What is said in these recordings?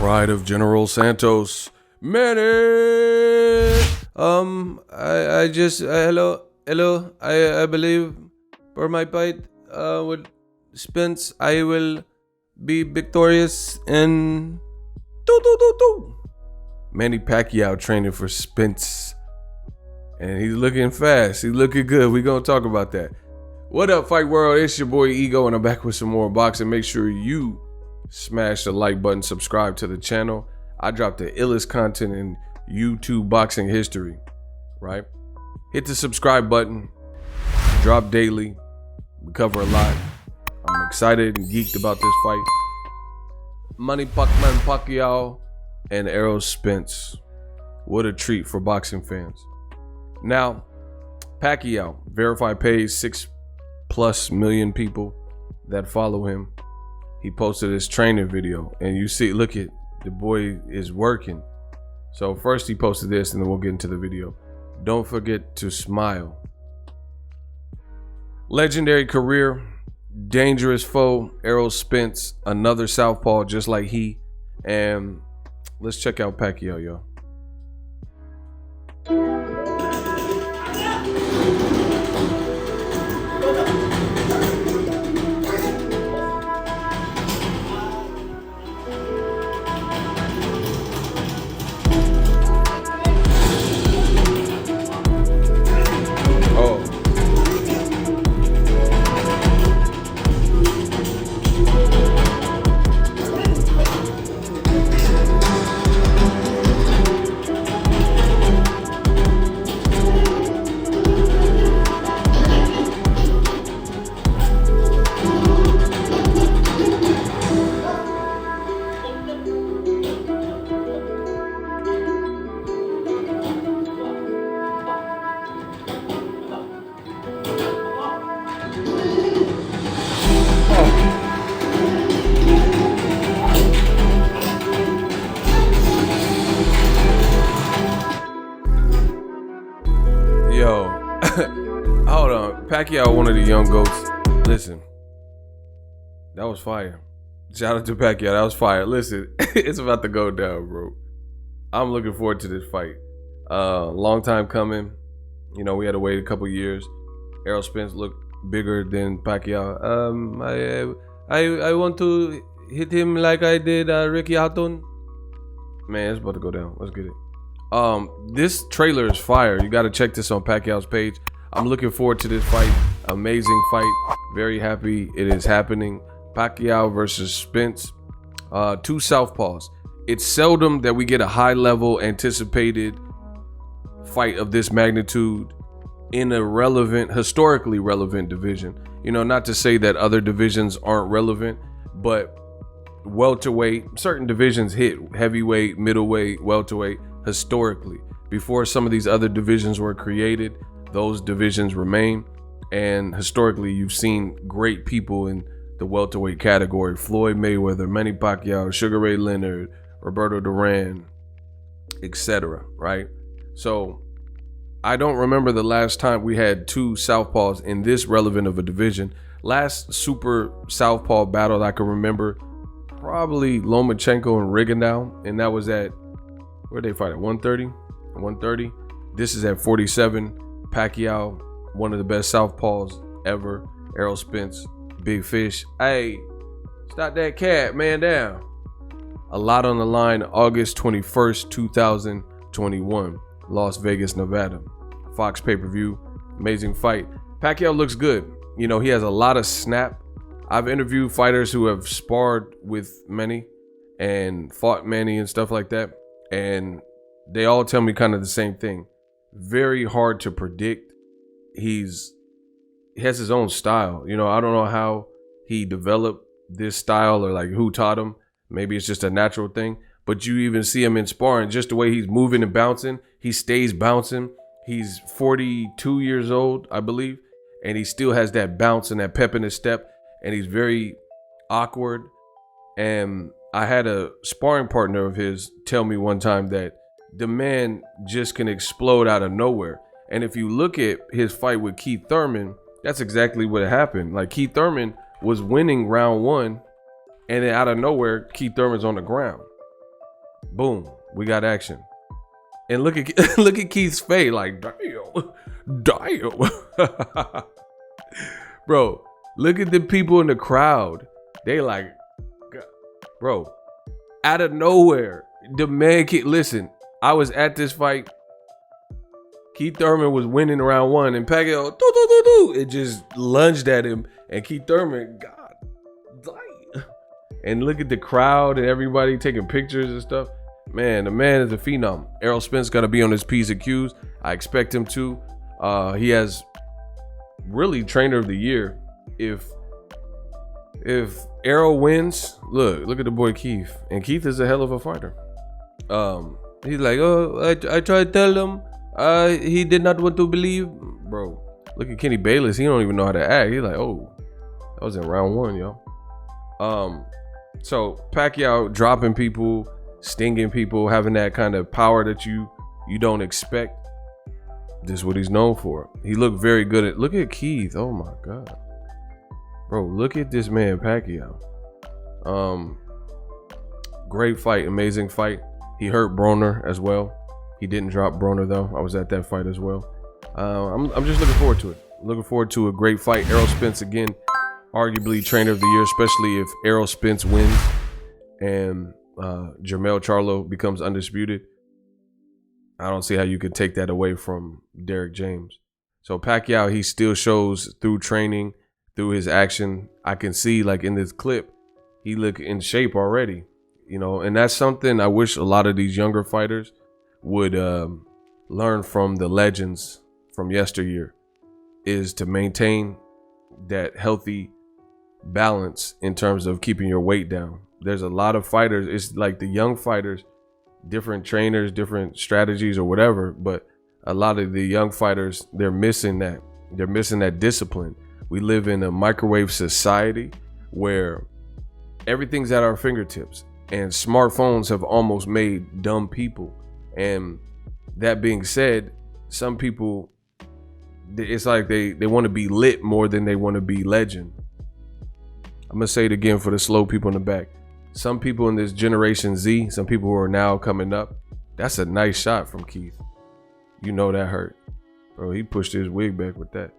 pride of General Santos, Manny. Hello. I believe for my fight with Spence, I will be victorious in Manny Pacquiao training for Spence, and he's looking fast. He's looking good. We're gonna talk about that. What up, Fight World? It's your boy Ego, and I'm back with some more boxing. Make sure you smash the like button, subscribe to the channel. I drop the illest content in YouTube boxing history, right? Hit the subscribe button. Drop daily. We cover a lot. I'm excited and geeked about this fight. Manny Pacquiao and Errol Spence. What a treat for boxing fans. Now, Pacquiao, verified page, 6+ million people that follow him. He posted his training video, and you see, look at the boy is working. So first he posted this, and then we'll get into the video. Don't forget to smile. Legendary career, dangerous foe, Errol Spence, another southpaw just like he. And let's check out Pacquiao, y'all. Yo, hold on. Pacquiao, one of the young goats. Listen, that was fire. Shout out to Pacquiao, that was fire. Listen, it's about to go down, bro. I'm looking forward to this fight. Long time coming. You know, we had to wait a couple years. Errol Spence looked bigger than Pacquiao. I want to hit him like I did Ricky Hatton. Man, it's about to go down. Let's get it. This trailer is fire. You got to check this on Pacquiao's page. I'm looking forward to this fight. Amazing fight. Very happy it is happening. Pacquiao versus Spence. Two southpaws. It's seldom that we get a high level anticipated fight of this magnitude in a relevant, historically relevant division. You know, not to say that other divisions aren't relevant, but welterweight, certain divisions hit heavyweight, middleweight, welterweight. Historically, before some of these other divisions were created, those divisions remain. And historically, you've seen great people in the welterweight category: Floyd Mayweather, Manny Pacquiao, Sugar Ray Leonard, Roberto Duran, etc. Right? So I don't remember the last time we had two southpaws in this relevant of a division. Last super southpaw battle I can remember, probably Lomachenko and Rigondeaux, and that was at, where they fight at 130. This is at 47. Pacquiao, one of the best southpaws ever. Errol Spence, big fish. Hey, stop that cat, man down. A lot on the line. August 21st, 2021, Las Vegas, Nevada. Fox pay-per-view. Amazing fight. Pacquiao looks good. You know, he has a lot of snap. I've interviewed fighters who have sparred with Manny and fought Manny and stuff like that, and they all tell me kind of the same thing. Very hard to predict. He has his own style. You know, I don't know how he developed this style or like who taught him. Maybe it's just a natural thing. But you even see him in sparring, just the way he's moving and bouncing. He stays bouncing. He's 42 years old, I believe, and he still has that bounce and that pep in his step, and he's very awkward. And I had a sparring partner of his tell me one time that the man just can explode out of nowhere. And if you look at his fight with Keith Thurman, that's exactly what happened. Like, Keith Thurman was winning round one, and then out of nowhere, Keith Thurman's on the ground. Boom, we got action. And look at look at Keith's face, like damn. Bro, look at the people in the crowd. They like, bro, out of nowhere, the man. Listen, I was at this fight. Keith Thurman was winning round 1, and Pacquiao, it just lunged at him, and Keith Thurman, God damn. And look at the crowd and everybody taking pictures and stuff. Man, the man is a phenom. Errol Spence got to be on his P's and Q's. I expect him to. He has really trainer of the year. If Errol wins, look at the boy Keith, and Keith is a hell of a fighter. He's like, oh, I tried to tell him. He did not want to believe. Bro, look at Kenny Bayless. He don't even know how to act. He's like, oh, that was in round 1, yo. So Pacquiao dropping people, stinging people, having that kind of power that you don't expect. This is what he's known for. He looked very good at. Look at Keith. Oh my God, bro. Look at this man Pacquiao. Great fight, amazing fight. He hurt Broner as well. He didn't drop Broner though. I was at that fight as well. I'm just looking forward to it. Looking forward to a great fight. Errol Spence again, arguably trainer of the year, especially if Errol Spence wins and Jermell Charlo becomes undisputed. I don't see how you could take that away from Derek James. So Pacquiao, he still shows through training, through his action. I can see, like in this clip, he look in shape already, you know, and that's something I wish a lot of these younger fighters would learn from the legends from yesteryear, is to maintain that healthy balance in terms of keeping your weight down. There's a lot of fighters, it's like the young fighters, different trainers, different strategies or whatever, but a lot of the young fighters, they're missing that discipline. We live in a microwave society where everything's at our fingertips, and smartphones have almost made dumb people. And that being said, some people, it's like they want to be lit more than they want to be legend. I'm gonna say it again for the slow people in the back. Some people in this Generation Z, some people who are now coming up, that's a nice shot from Keith. You know that hurt. Bro, he pushed his wig back with that.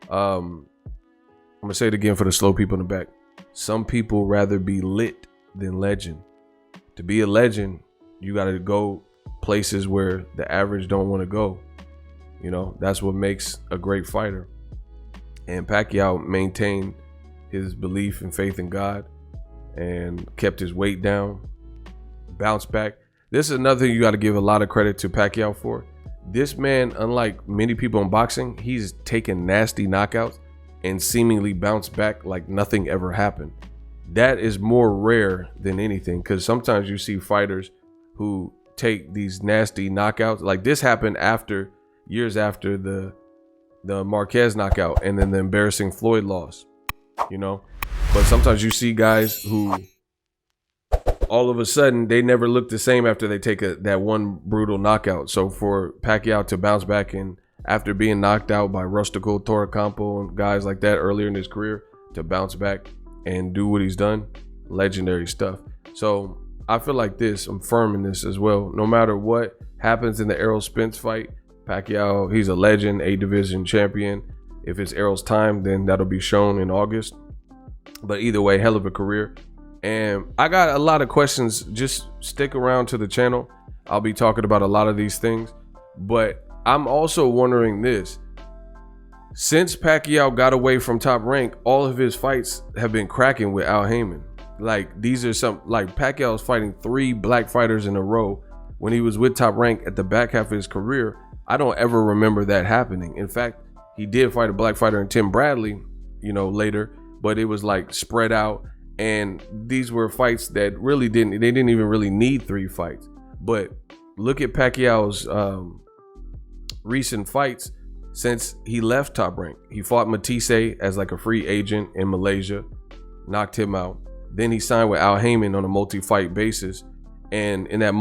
I'm gonna say it again for the slow people in the back. Some people rather be lit than legend. To be a legend, you gotta go places where the average don't want to go. You know, that's what makes a great fighter. And Pacquiao maintained his belief and faith in God and kept his weight down, bounced back. This is another thing you got to give a lot of credit to Pacquiao for. This man, unlike many people in boxing, he's taken nasty knockouts and seemingly bounced back like nothing ever happened. That is more rare than anything, because sometimes you see fighters who take these nasty knockouts. Like this happened years after the Marquez knockout and then the embarrassing Floyd loss, you know. But sometimes you see guys who all of a sudden they never look the same after they take that one brutal knockout. So for Pacquiao to bounce back, and after being knocked out by Rustico, Torrecampo, and guys like that earlier in his career, to bounce back and do what he's done, legendary stuff. So I feel like this, I'm firm in this as well. No matter what happens in the Errol Spence fight, Pacquiao, he's a legend, A division champion. If it's Errol's time, then that'll be shown in August. But either way, hell of a career. And I got a lot of questions. Just stick around to the channel. I'll be talking about a lot of these things. But I'm also wondering this. Since Pacquiao got away from Top Rank, all of his fights have been cracking with Al Haymon. Like these are some, like Pacquiao's fighting 3 black fighters in a row when he was with Top Rank at the back half of his career. I don't ever remember that happening. In fact, he did fight a black fighter in Tim Bradley, you know, later, but it was like spread out. And these were fights that really didn't even really need 3 fights. But look at Pacquiao's recent fights since he left Top Rank. He fought Matisse as like a free agent in Malaysia, knocked him out. Then he signed with Al Haymon on a multi-fight basis. And in that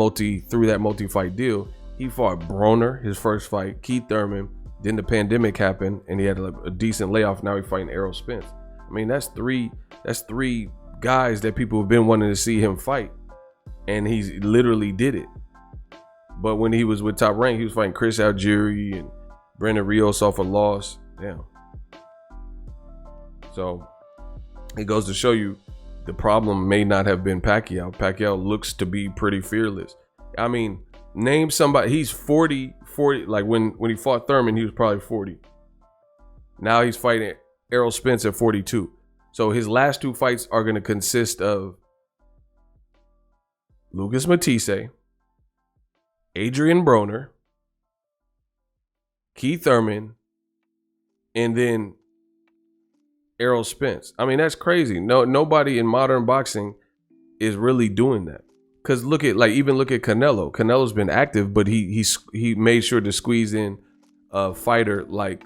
through that multi-fight deal, he fought Broner, his first fight, Keith Thurman. Then the pandemic happened and he had a decent layoff. Now he's fighting Errol Spence. I mean, that's three guys that people have been wanting to see him fight. and he literally did it. But when he was with Top Rank, he was fighting Chris Algieri and Brandon Rios off a loss. Damn. So it goes to show you the problem may not have been Pacquiao. Pacquiao looks to be pretty fearless. I mean, name somebody. He's 40. Like when he fought Thurman, he was probably 40. Now he's fighting Errol Spence at 42. So his last 2 fights are going to consist of Lucas Matisse, Adrian Broner, Keith Thurman, and then Errol Spence. I mean, that's crazy. Nobody in modern boxing is really doing that. Because look at Canelo. Canelo's been active, but he made sure to squeeze in a fighter like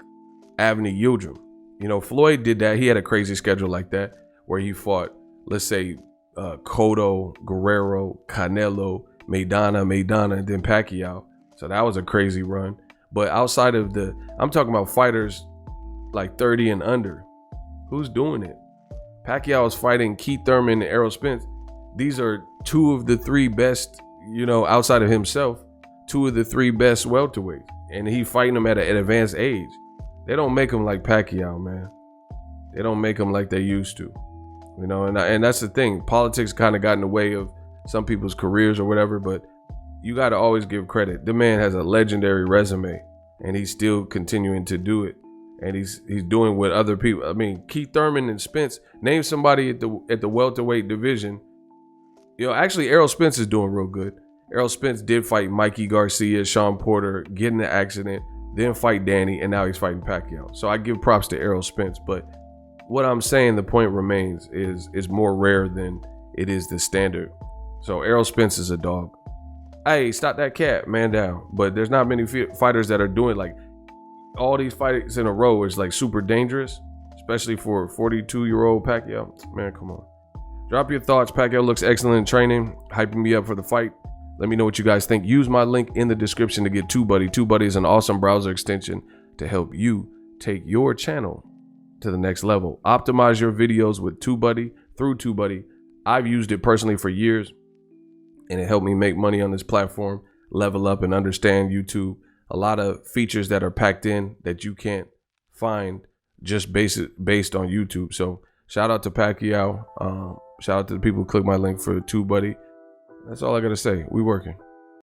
Avni Yildirim. You know, Floyd did that. He had a crazy schedule like that where he fought, let's say, Cotto, Guerrero, Canelo, Maidana, and then Pacquiao. So that was a crazy run. But outside of I'm talking about fighters like 30 and under. Who's doing it? Pacquiao is fighting Keith Thurman and Errol Spence. These are 2 of the 3 best, you know, outside of himself, 2 of the 3 best welterweights. And he fighting them at an advanced age. They don't make them like Pacquiao, man. They don't make them like they used to. You know, and that's the thing. Politics kind of got in the way of some people's careers or whatever, but you got to always give credit. The man has a legendary resume, and he's still continuing to do it. And he's doing what other people. I mean, Keith Thurman and Spence. Name somebody at the welterweight division. You know, actually, Errol Spence is doing real good. Errol Spence did fight Mikey Garcia, Sean Porter, get in the accident, then fight Danny, and now he's fighting Pacquiao. So I give props to Errol Spence. But what I'm saying, the point remains, is more rare than it is the standard. So Errol Spence is a dog. Hey, stop that cat, man down. But there's not many fighters that are doing like all these fights in a row is like super dangerous, especially for a 42-year-old Pacquiao. Man, come on. Drop your thoughts. Pacquiao looks excellent in training, hyping me up for the fight. Let me know what you guys think. Use my link in the description to get TubeBuddy. TubeBuddy is an awesome browser extension to help you take your channel to the next level. Optimize your videos with TubeBuddy through TubeBuddy. I've used it personally for years, and it helped me make money on this platform, level up and understand YouTube. A lot of features that are packed in that you can't find just based on YouTube. So shout out to Pacquiao. Shout out to the people who click my link for TubeBuddy. That's all I got to say. We working.